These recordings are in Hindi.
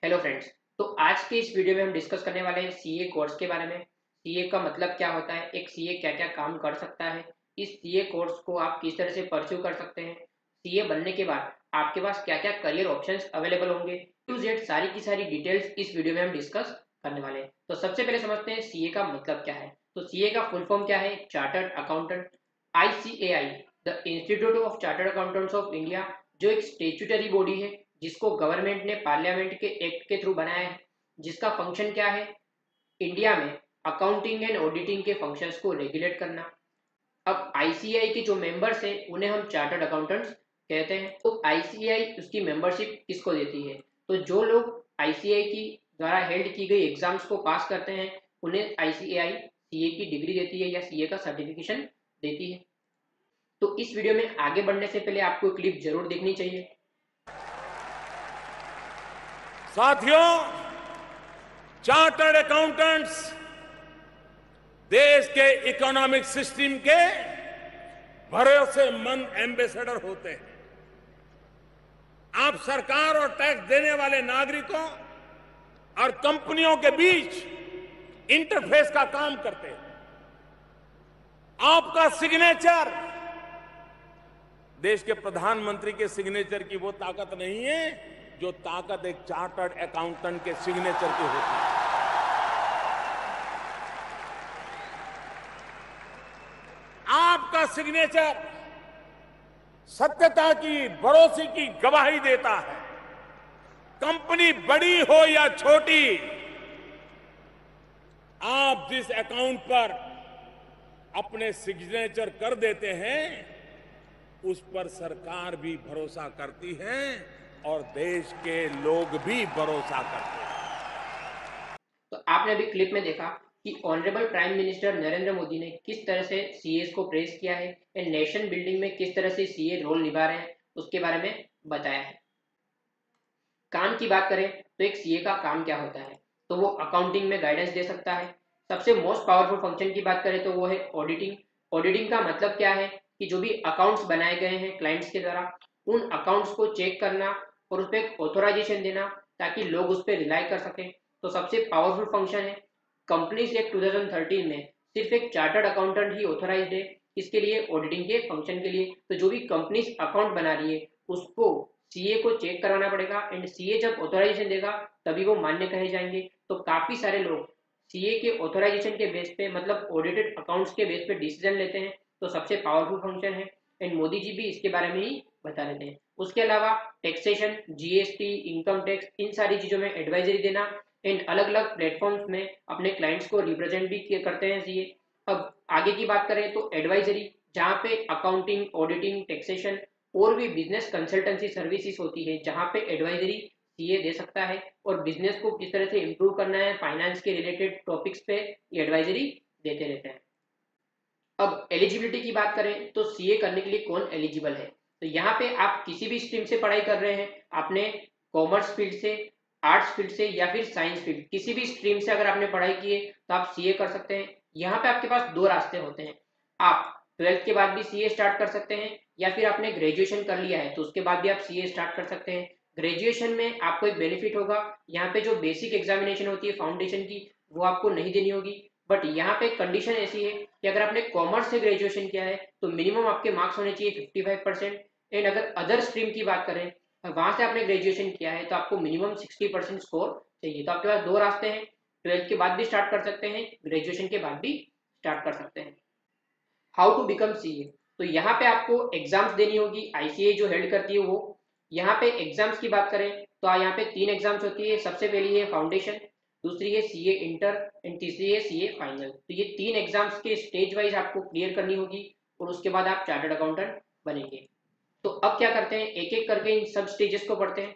Hello friends. तो आज के इस वीडियो में हम डिस्कस करने वाले हैं सीए कोर्स के बारे में। सीए का मतलब क्या होता है, एक सीए क्या क्या काम कर सकता है, इस सीए कोर्स को आप किस तरह से परस्यू कर सकते हैं, सीए बनने के बाद आपके पास क्या क्या करियर ऑप्शंस अवेलेबल होंगे, टू जेड सारी की सारी डिटेल्स इस वीडियो में हम डिस्कस करने वाले हैं। तो सबसे पहले समझते हैं सीए का मतलब क्या है। तो सीए का फुल फॉर्म क्या है, chartered accountant. ICAI, the institute of chartered accountants of India, जो एक स्टेचुटरी बॉडी है जिसको गवर्नमेंट ने पार्लियामेंट के एक्ट के थ्रू बनाया है, जिसका फंक्शन क्या है, इंडिया में अकाउंटिंग एंड ऑडिटिंग के फंक्शंस को रेगुलेट करना। अब आईसीआई के जो मेंबर्स हैं उन्हें हम चार्टर्ड अकाउंटेंट्स कहते हैं। तो आईसीआई उसकी मेंबरशिप किसको देती है, तो जो लोग आईसीआई की द्वारा हेल्ड की गई एग्जाम्स को पास करते हैं उन्हें आईसीआई सीए की डिग्री देती है या सीए का सर्टिफिकेशन देती है। तो इस वीडियो में आगे बढ़ने से पहले आपको क्लिप जरूर देखनी चाहिए। साथियों, चार्टर्ड अकाउंटेंट्स देश के इकोनॉमिक सिस्टम के भरोसेमंद एम्बेसडर होते हैं। आप सरकार और टैक्स देने वाले नागरिकों और कंपनियों के बीच इंटरफेस का काम करते हैं। आपका सिग्नेचर देश के प्रधानमंत्री के सिग्नेचर की वो ताकत नहीं है जो ताकत एक चार्टर्ड अकाउंटेंट के सिग्नेचर की होती है। आपका सिग्नेचर सत्यता की, भरोसे की गवाही देता है। कंपनी बड़ी हो या छोटी, आप जिस अकाउंट पर अपने सिग्नेचर कर देते हैं उस पर सरकार भी भरोसा करती है और देश के लोग भी भरोसा करते हैं। तो आपने अभी क्लिप में देखा कि honourable prime minister Narendra Modi ने किस तरह से सीए को प्रेस किया है एंड नेशन बिल्डिंग में किस तरह से सीए रोल निभा रहे हैं उसके बारे में बताया है। काम की बात करें तो एक सीए का काम क्या होता है, तो वो अकाउंटिंग में गाइडेंस दे सकता है। सबसे मोस्ट पावरफुल फंक्शन की बात करें तो वो है ऑडिटिंग। ऑडिटिंग का मतलब क्या है कि जो भी अकाउंट्स बनाए गए हैं क्लाइंट्स के द्वारा, उन अकाउंट्स को चेक करना और उस पर ऑथोराइजेशन देना ताकि लोग उस पर रिलाई कर सकें। तो सबसे पावरफुल फंक्शन है। कंपनीज एक्ट 2013 में सिर्फ एक चार्टर्ड अकाउंटेंट ही ऑथोराइज्ड है इसके लिए, ऑडिटिंग के फंक्शन के लिए। तो जो भी कंपनीज अकाउंट बना रही है उसको सीए को चेक करवाना पड़ेगा एंड सीए जब ऑथोराइजेशन देगा तभी वो मान्य कहे जाएंगे। तो काफी सारे लोग सीए के ऑथोराइजेशन के बेस पे, मतलब ऑडिटेड अकाउंट्स के बेस पे डिसीजन लेते हैं। तो सबसे पावरफुल फंक्शन है एंड मोदी जी भी इसके बारे में ही बता देते हैं। उसके अलावा टैक्सेशन, जीएसटी, इनकम टैक्स, इन सारी चीजों में एडवाइजरी देना एंड अलग अलग प्लेटफॉर्म्स में अपने क्लाइंट्स को रिप्रेजेंट भी करते हैं सीए। अब आगे की बात करें तो एडवाइजरी, जहाँ पे अकाउंटिंग, ऑडिटिंग, टैक्सेशन और भी बिजनेस कंसल्टेंसी सर्विसेज होती है, जहाँ पे एडवाइजरी सीए दे सकता है और बिजनेस को किस तरह से इंप्रूव करना है फाइनेंस के रिलेटेड टॉपिक्स पे ये एडवाइजरी देते रहते हैं। अब एलिजिबिलिटी की बात करें तो सीए करने के लिए कौन एलिजिबल है, तो यहाँ पे आप किसी भी स्ट्रीम से पढ़ाई कर रहे हैं, आपने कॉमर्स फील्ड से, आर्ट्स फील्ड से या फिर साइंस फील्ड, किसी भी स्ट्रीम से अगर आपने पढ़ाई की है तो आप सीए कर सकते हैं। यहाँ पे आपके पास दो रास्ते होते हैं। आप 12th के बाद भी सीए स्टार्ट कर सकते हैं या फिर आपने ग्रेजुएशन कर लिया है तो उसके बाद भी आप सीए स्टार्ट कर सकते हैं। ग्रेजुएशन में आपको एक बेनिफिट होगा, यहाँ पे जो बेसिक एग्जामिनेशन होती है फाउंडेशन की वो आपको नहीं देनी होगी। बट यहाँ पे कंडीशन ऐसी है कि अगर आपने कॉमर्स से ग्रेजुएशन किया है तो मिनिमम आपके मार्क्स होने चाहिए 55%। एंड अगर अदर स्ट्रीम की बात करें, वहां से आपने ग्रेजुएशन किया है तो आपको मिनिमम 60% स्कोर चाहिए। तो आपके पास दो रास्ते हैं, 12th के बाद भी स्टार्ट कर सकते हैं, ग्रेजुएशन के बाद भी स्टार्ट कर सकते हैं। हाउ टू बिकम सीए, तो यहाँ पे आपको एग्जाम्स देनी होगी, आईसीए जो हेल्ड करती है वो। यहाँ पे एग्जाम्स की बात करें तो यहाँ पे 3 एग्जाम्स होती है। सबसे पहली है फाउंडेशन, दूसरी है सीए इंटर एंड तीसरी है सीए फाइनल। तो ये 3 एग्जाम्स के स्टेज वाइज आपको क्लियर करनी होगी और उसके बाद आप चार्टर्ड अकाउंटेंट बनेंगे। तो अब क्या करते हैं, एक एक करके इन सब स्टेजेस को पढ़ते हैं।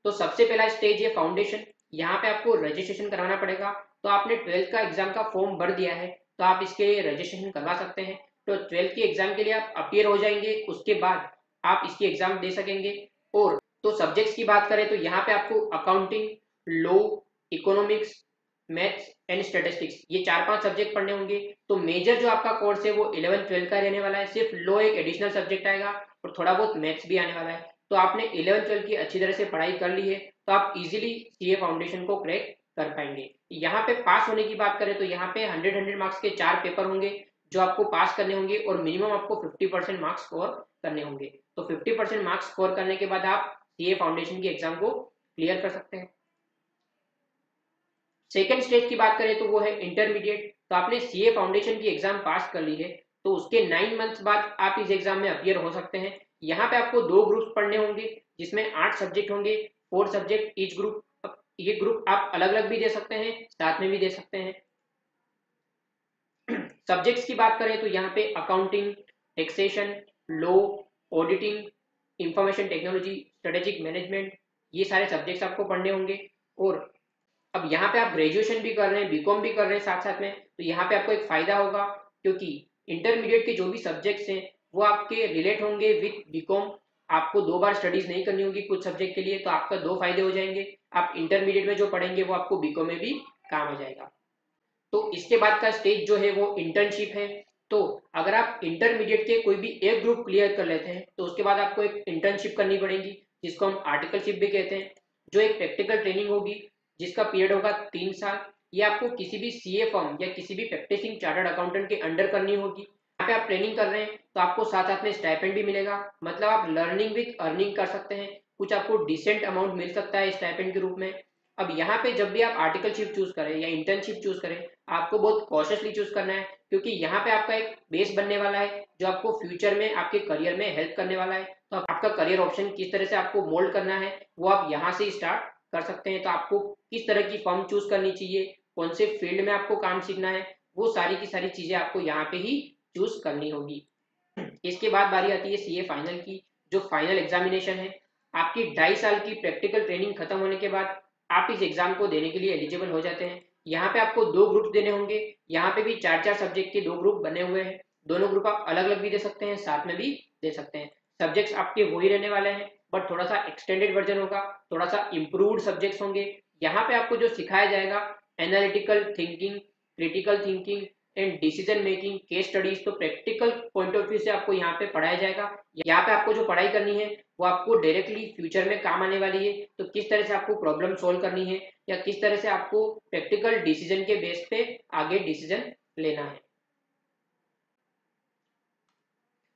तो सबसे पहला स्टेज है फाउंडेशन, यहाँ पे आपको रजिस्ट्रेशन कराना पड़ेगा। तो आपने 12th का एग्जाम का फॉर्म भर दिया है तो आप इसके लिए रजिस्ट्रेशन करवा सकते हैं। तो 12th के एग्जाम के लिए आप अपीयर हो जाएंगे, उसके बाद आप इसकी एग्जाम दे सकेंगे। और तो सब्जेक्ट्स की बात करें तो यहाँ पे आपको accounting, law, economics, maths and statistics, ये 4-5 सब्जेक्ट पढ़ने होंगे। तो मेजर जो आपका कोर्स है वो 11th-12th का रहने वाला है, सिर्फ लॉ एक एडिशनल सब्जेक्ट आएगा और थोड़ा बहुत मैथ्स भी आने वाला है। तो आपने 11th-12th की अच्छी तरह से पढ़ाई कर ली है तो आप इजीली सीए फाउंडेशन को क्रैक कर पाएंगे। यहाँ पे पास होने की बात करें तो यहाँ पे 100 मार्क्स के 4 पेपर होंगे जो आपको पास करने होंगे और मिनिमम आपको 50% मार्क्स स्कोर करने होंगे। तो 50% मार्क्स स्कोर करने के बाद आप सीए फाउंडेशन की एग्जाम को क्लियर कर सकते हैं। सेकेंड स्टेज की बात करें तो वो है इंटरमीडिएट। तो आपने सीए फाउंडेशन की एग्जाम पास कर ली है तो उसके 9 मंथ्स बाद आप इस एग्जाम में अपियर हो सकते हैं। यहाँ पे आपको 2 ग्रुप्स पढ़ने होंगे जिसमें 8 सब्जेक्ट होंगे, 4 सब्जेक्ट ईच ग्रुप। ये ग्रुप आप अलग अलग भी दे सकते हैं, साथ में भी दे सकते हैं। सब्जेक्ट्स की बात करें तो यहाँ पे accounting, taxation, law, auditing, information technology, strategic management, ये सारे सब्जेक्ट्स आपको पढ़ने होंगे। और अब यहाँ पे आप ग्रेजुएशन भी कर रहे हैं, बीकॉम भी कर रहे हैं साथ साथ में, तो यहाँ पे आपको एक फायदा होगा क्योंकि इंटरमीडिएट के जो भी सब्जेक्ट्स हैं वो आपके रिलेट होंगे विद बीकॉम। आपको 2 बार स्टडीज नहीं करनी होगी कुछ सब्जेक्ट के लिए, तो आपका 2 फायदे हो जाएंगे। आप इंटरमीडिएट में जो पढ़ेंगे वो आपको बीकॉम में भी काम आ जाएगा। तो इसके बाद का स्टेज जो है वो इंटर्नशिप है। तो अगर आप इंटरमीडिएट के कोई भी एक ग्रुप क्लियर कर लेते हैं तो उसके बाद आपको एक इंटर्नशिप करनी पड़ेगी जिसको हम आर्टिकलशिप भी कहते हैं, जो एक प्रैक्टिकल ट्रेनिंग होगी जिसका पीरियड होगा 3 साल। ये आपको किसी भी सीए फर्म या किसी भी प्रैक्टिसिंग चार्टर्ड अकाउंटेंट के अंडर करनी होगी। यहाँ पे आप ट्रेनिंग कर रहे हैं तो आपको साथ साथ में स्टाइपेंड भी मिलेगा, मतलब आप लर्निंग विद अर्निंग कर सकते हैं। कुछ आपको डिसेंट अमाउंट मिल सकता है स्टाइपेंड के रूप में। अब यहाँ पे जब भी आप आर्टिकलशिप चूज करें या इंटर्नशिप चूज करें, आपको बहुत कॉशियसली चूज करना है क्योंकि यहाँ पे आपका एक बेस बनने वाला है जो आपको फ्यूचर में आपके करियर में हेल्प करने वाला है। तो आपका करियर ऑप्शन किस तरह से आपको मोल्ड करना है वो आप यहाँ से स्टार्ट कर सकते हैं। तो आपको किस तरह की फर्म चूज करनी चाहिए, कौन से फील्ड में आपको काम सीखना है, वो सारी की सारी चीजें आपको यहाँ पे ही चूज करनी होगी। इसके बाद बारी आती है सीए फाइनल की, जो फाइनल एग्जामिनेशन है। आपकी 2.5 साल की प्रैक्टिकल ट्रेनिंग खत्म होने के बाद आप इस एग्जाम को देने के लिए एलिजिबल हो जाते हैं। यहाँ पे आपको 2 ग्रुप देने होंगे। यहाँ पे भी 4-4 सब्जेक्ट के 2 ग्रुप बने हुए हैं। दोनों ग्रुप आप अलग अलग भी दे सकते हैं, साथ में भी दे सकते हैं। सब्जेक्ट्स आपके वही रहने वाले हैं बट थोड़ा सा एक्सटेंडेड वर्जन होगा, थोड़ा सा इम्प्रूव्ड सब्जेक्ट्स होंगे। यहाँ पे आपको जो सिखाया जाएगा analytical thinking, critical thinking and decision making, case studies, तो प्रैक्टिकल पॉइंट ऑफ व्यू से आपको यहाँ पे पढ़ाया जाएगा। यहाँ पे आपको जो पढ़ाई करनी है वो आपको डायरेक्टली फ्यूचर में काम आने वाली है। तो किस तरह से आपको प्रॉब्लम सॉल्व करनी है या किस तरह से आपको प्रैक्टिकल डिसीजन के बेस पे आगे डिसीजन लेना है।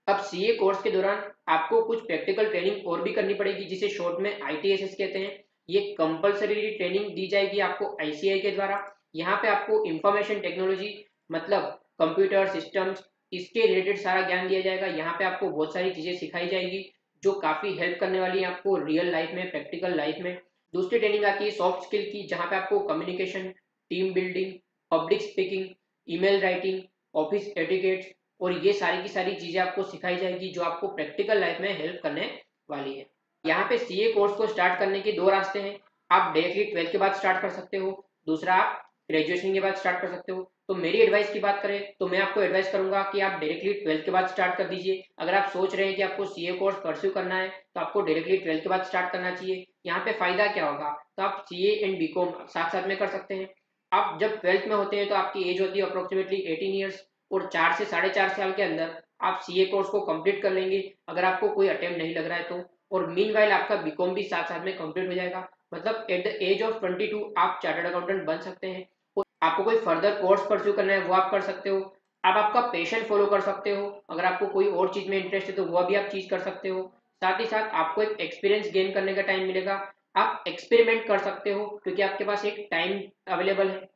अब सीए कोर्स के दौरान आपको कुछ प्रैक्टिकल ट्रेनिंग और भी करनी पड़ेगी जिसे शॉर्ट में आईटीएसएस कहते हैं। ये कंपलसरी ट्रेनिंग दी जाएगी आपको आईसीआई के द्वारा। यहाँ पे आपको इंफॉर्मेशन टेक्नोलॉजी मतलब कंप्यूटर सिस्टम्स, इसके रिलेटेड सारा ज्ञान दिया जाएगा। यहाँ पे आपको बहुत सारी चीजें सिखाई जाएगी जो काफी हेल्प करने वाली है आपको रियल लाइफ में, प्रैक्टिकल लाइफ में। दूसरी ट्रेनिंग आती है सॉफ्ट स्किल की, जहाँ पे आपको communication, team building, public speaking, email writing, office etiquettes और ये सारी की सारी चीजें आपको सिखाई जाएगी जो आपको प्रैक्टिकल लाइफ में हेल्प करने वाली है। यहाँ पे सीए कोर्स को स्टार्ट करने के 2 रास्ते हैं। आप डायरेक्टली 12th के बाद स्टार्ट कर सकते हो, दूसरा आप ग्रेजुएशन के बाद स्टार्ट कर सकते हो। तो मेरी एडवाइस की बात करें तो मैं आपको एडवाइस करूंगा कि आप डायरेक्टली 12th के बाद स्टार्ट कर दीजिए। अगर आप सोच रहे हैं कि आपको सीए कोर्स परस्यू करना है तो आपको डायरेक्टली 12th के बाद स्टार्ट करना चाहिए। यहाँ पे फायदा क्या होगा, तो आप सीए एंड बीकॉम साथ साथ में कर सकते हैं। आप जब 12th में होते हैं तो आपकी एज होती है अप्रोक्सीमेटली 18 ईयर्स और 4 से 4.5 साल के अंदर आप सीए कोर्स को कंप्लीट कर लेंगे अगर आपको कोई अटेम्प्ट नहीं लग रहा है तो। और मीनवाइल आपका बीकॉम भी साथ साथ में कंप्लीट हो जाएगा, मतलब एट द एज ऑफ 22 आप चार्टर्ड अकाउंटेंट बन सकते हैं। और आपको कोई फर्दर कोर्स परस्यू करना है वो आप कर सकते हो। आप आपका पैशन फॉलो कर सकते हो, अगर आपको कोई और चीज में इंटरेस्ट है तो वह भी आप चीज कर सकते हो। साथ ही साथ आपको एक एक्सपीरियंस गेन करने का टाइम मिलेगा, आप एक्सपेरिमेंट कर सकते हो क्योंकि आपके पास एक टाइम अवेलेबल है।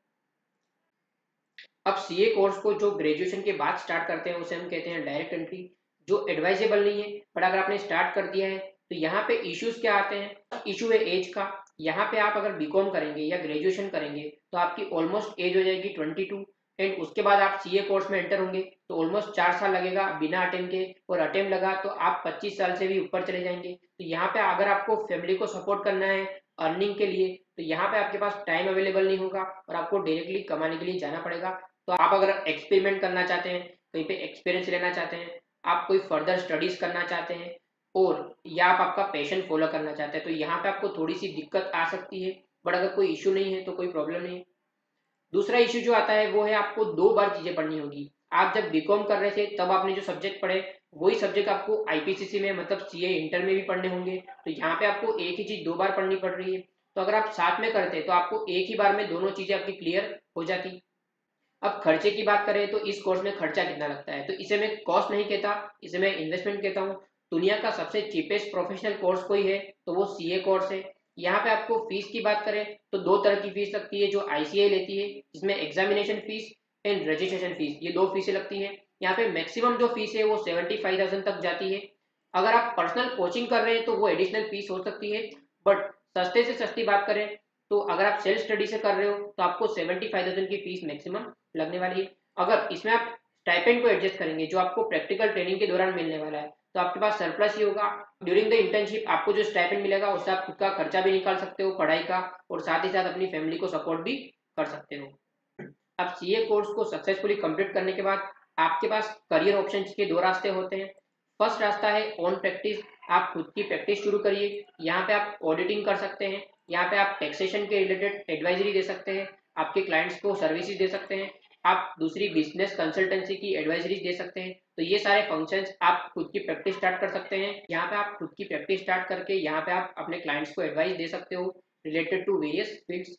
अब सीए कोर्स को जो ग्रेजुएशन के बाद स्टार्ट करते हैं उसे हम कहते हैं डायरेक्ट एंट्री, जो एडवाइजेबल नहीं है। पर अगर आपने स्टार्ट कर दिया है तो यहाँ पे इश्यूज क्या आते हैं, इशू है एज का। यहाँ पे आप अगर बीकॉम करेंगे या ग्रेजुएशन करेंगे तो आपकी ऑलमोस्ट एज हो जाएगी 22 एंड उसके बाद आप सीए कोर्स में एंटर होंगे तो ऑलमोस्ट 4 साल लगेगा बिना अटेम्प्ट के, और अटेम्प्ट लगा तो आप 25 साल से भी ऊपर चले जाएंगे। तो यहाँ पे अगर आपको फैमिली को सपोर्ट करना है अर्निंग के लिए तो यहाँ पे आपके पास टाइम अवेलेबल नहीं होगा और आपको डायरेक्टली कमाने के लिए जाना पड़ेगा। तो आप अगर एक्सपेरिमेंट करना चाहते हैं, कहीं पे एक्सपीरियंस लेना चाहते हैं, आप कोई फर्दर स्टडीज करना चाहते हैं और या आप आपका पैशन फॉलो करना चाहते हैं तो यहाँ पे आपको थोड़ी सी दिक्कत आ सकती है। बट अगर कोई इशू नहीं है तो कोई प्रॉब्लम नहीं। दूसरा इशू जो आता है वो है आपको 2 बार चीजें पढ़नी होगी। आप जब बीकॉम कर रहे थे तब आपने जो सब्जेक्ट पढ़े वही सब्जेक्ट आपको आईपीसीसी में मतलब सीए इंटर में भी पढ़ने होंगे। तो यहाँ पे आपको एक ही चीज 2 बार पढ़नी पड़ रही है। तो अगर आप साथ में करते तो आपको एक ही बार में दोनों चीज़ें आपकी क्लियर हो जाती। अब खर्चे की बात करें तो इस कोर्स में खर्चा कितना लगता है, तो इसे मैं कॉस्ट नहीं कहता, इसे मैं इन्वेस्टमेंट कहता हूँ। दुनिया का सबसे चीपेस्ट प्रोफेशनल कोर्स कोई है तो वो सीए कोर्स है। यहाँ पे आपको फीस की बात करें तो दो तरह की फीस लगती है जो आईसीएआई लेती है, जिसमें examination fees and registration fees, ये दो फीसें लगती है। यहाँ पे मैक्सिमम जो फीस है वो 75,000 तक जाती है। अगर आप पर्सनल कोचिंग कर रहे हैं तो वो एडिशनल फीस हो सकती है, बट सस्ते से सस्ती बात करें तो अगर आप सेल्फ स्टडी से कर रहे हो तो आपको 75,000 की फीस मैक्सिमम लगने वाली है। अगर इसमें आप स्टाइपेंड को एडजस्ट करेंगे जो आपको प्रैक्टिकल ट्रेनिंग के दौरान मिलने वाला है, तो आपके पास सरप्लस ही होगा। ड्यूरिंग द इंटर्नशिप आपको जो स्टाइपेंड मिलेगा उससे आप खुद का खर्चा भी निकाल सकते हो पढ़ाई का, और साथ ही साथ अपनी फैमिली को सपोर्ट भी कर सकते हो। अब सीए कोर्स को सक्सेसफुली कंप्लीट करने के बाद आपके पास करियर ऑप्शंस के दो रास्ते होते हैं। फर्स्ट रास्ता है ऑन प्रैक्टिस, आप खुद की प्रैक्टिस शुरू करिए। यहाँ पे आप ऑडिटिंग कर सकते हैं, यहाँ पे आप टैक्सेशन के रिलेटेड एडवाइजरी दे सकते हैं, आपके क्लाइंट्स को सर्विसेज दे सकते हैं, आप दूसरी बिजनेस कंसल्टेंसी की एडवाइजरी दे सकते हैं। तो ये सारे फंक्शंस आप खुद की प्रैक्टिस स्टार्ट कर सकते हैं। यहाँ पे आप खुद की प्रैक्टिस स्टार्ट करके यहाँ पे आप अपने क्लाइंट्स को एडवाइस दे सकते हो रिलेटेड टू वेरियस फील्ड्स।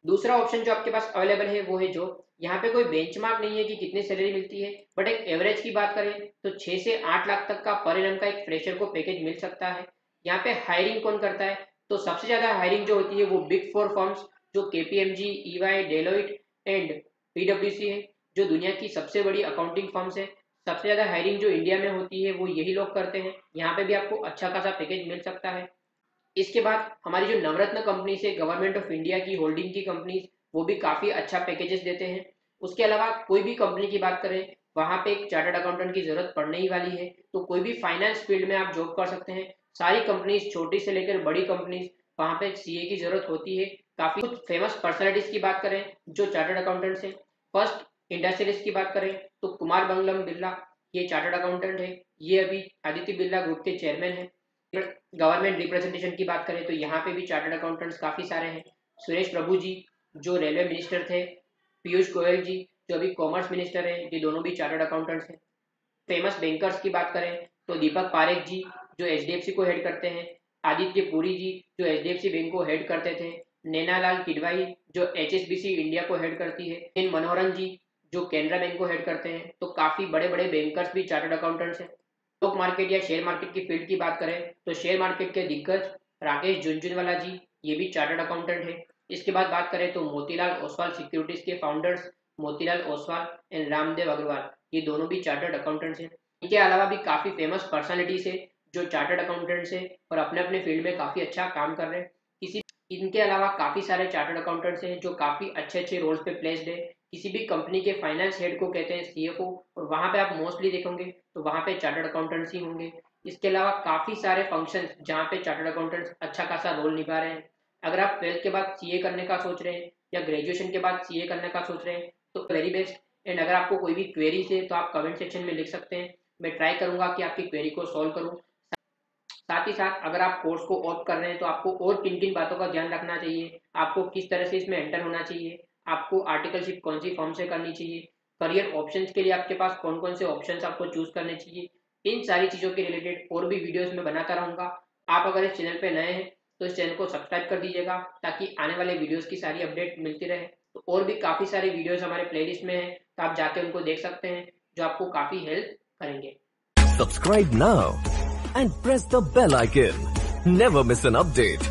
दूसरा ऑप्शन जो आपके पास अवेलेबल है वो है जॉब। यहाँ पे कोई बेंचमार्क नहीं है कि कितनी सैलरी मिलती है, बट एक एवरेज की बात करें तो 6 से 8 लाख तक का पर एनम का एक फ्रेशर को पैकेज मिल सकता है। यहाँ पे हायरिंग कौन करता है, तो सबसे ज्यादा हायरिंग जो होती है वो बिग फोर फर्म्स जो केपीएमजी, ईवाई, डेलोइट एंड पीडब्ल्यूसी है, जो दुनिया की सबसे बड़ी अकाउंटिंग फर्म्स है। सबसे ज्यादा हायरिंग जो इंडिया में होती है वो यही लोग करते हैं। यहाँ पे भी आपको अच्छा खासा पैकेज मिल सकता है। इसके बाद हमारी जो नवरत्न कंपनी से गवर्नमेंट ऑफ इंडिया की होल्डिंग की कंपनीज, वो भी काफ़ी अच्छा पैकेजेस देते हैं। उसके अलावा कोई भी कंपनी की बात करें वहाँ पे एक चार्टर्ड अकाउंटेंट की जरूरत पड़ने ही वाली है, तो कोई भी फाइनेंस फील्ड में आप जॉब कर सकते हैं। सारी कंपनीज छोटी से लेकर बड़ी कंपनीज वहाँ पे सीए की जरूरत होती है। काफ़ी कुछ फेमस पर्सनैलिटीज की बात करें जो चार्टर्ड अकाउंटेंट्स हैं, फर्स्ट इंडस्ट्रियलिस्ट की बात करें तो कुमार मंगलम बिरला, ये चार्टर्ड अकाउंटेंट है, ये अभी आदित्य बिरला ग्रुप के चेयरमैन है। गवर्नमेंट रिप्रेजेंटेशन की बात करें तो यहाँ पे भी चार्टर्ड अकाउंटेंट्स काफ़ी सारे हैं। सुरेश प्रभु जी जो रेलवे मिनिस्टर थे, पीयूष गोयल जी जो अभी कॉमर्स मिनिस्टर है, ये दोनों भी चार्टर्ड अकाउंटेंट्स हैं। फेमस बैंकर्स की बात करें तो दीपक पारेख जी जो एचडीएफसी को हेड करते हैं, आदित्य पुरी जी जो एचडीएफसी बैंक को हेड करते थे, नैनालाल किडवाई जो एचएसबीसी इंडिया को हेड करती है, एन मनोहरन जी जो कैनरा बैंक को हेड करते हैं। तो काफ़ी बड़े बड़े बैंकर्स भी चार्टर्ड अकाउंटेंट्स हैं। स्टॉक मार्केट या शेयर मार्केट की फील्ड की बात करें तो शेयर मार्केट के दिग्गज राकेश झुनझुनवाला जी, ये भी चार्टर्ड अकाउंटेंट है। इसके बाद बात करें तो मोतीलाल ओसवाल सिक्योरिटीज के फाउंडर्स मोतीलाल ओसवाल एंड रामदेव अग्रवाल, ये दोनों भी चार्टर्ड अकाउंटेंट्स हैं। इनके अलावा भी काफ़ी फेमस पर्सनालिटीज है जो चार्टर्ड अकाउंटेंट्स हैं और अपने अपने फील्ड में काफ़ी अच्छा काम कर रहे हैं। इनके अलावा काफ़ी सारे चार्टर्ड अकाउंटेंट्स हैं जो काफ़ी अच्छे अच्छे रोल्स पे प्लेस्ड है। किसी भी कंपनी के फाइनेंस हेड को कहते हैं सीएफओ, और वहाँ पे आप मोस्टली देखोगे तो वहाँ पे चार्टर्ड अकाउंटेंट्स ही होंगे। इसके अलावा काफ़ी सारे फंक्शंस जहाँ पे चार्टर्ड अकाउंटेंट्स अच्छा खासा रोल निभा रहे हैं। अगर आप 12th के बाद सीए करने का सोच रहे हैं या ग्रेजुएशन के बाद सीए करने का सोच रहे हैं तो वेरी बेस्ट। एंड अगर आपको कोई भी क्वेरीज है तो आप कमेंट सेक्शन में लिख सकते हैं, मैं ट्राई करूँगा कि आपकी क्वेरी को सॉल्व करूँ। साथ ही साथ अगर आप कोर्स को ऑप्ट कर रहे हैं तो आपको और किन किन बातों का ध्यान रखना चाहिए, आपको किस तरह से इसमें एंटर होना चाहिए, आपको आर्टिकलशिप कौन सी फॉर्म से करनी चाहिए, करियर ऑप्शंस के लिए आपके पास कौन कौन से ऑप्शंस आपको चूज करने चाहिए, इन सारी चीज़ों के रिलेटेड और भी वीडियोस में बनाता रहूँगा। आप अगर इस चैनल पर नए हैं तो इस चैनल को सब्सक्राइब कर दीजिएगा ताकि आने वाले वीडियोज़ की सारी अपडेट मिलती रहे। तो और भी काफ़ी सारे वीडियोज़ हमारे प्लेलिस्ट में हैं, तो आप जाके उनको देख सकते हैं जो आपको काफ़ी हेल्प करेंगे। Subscribe now and press the bell icon. Never miss an update.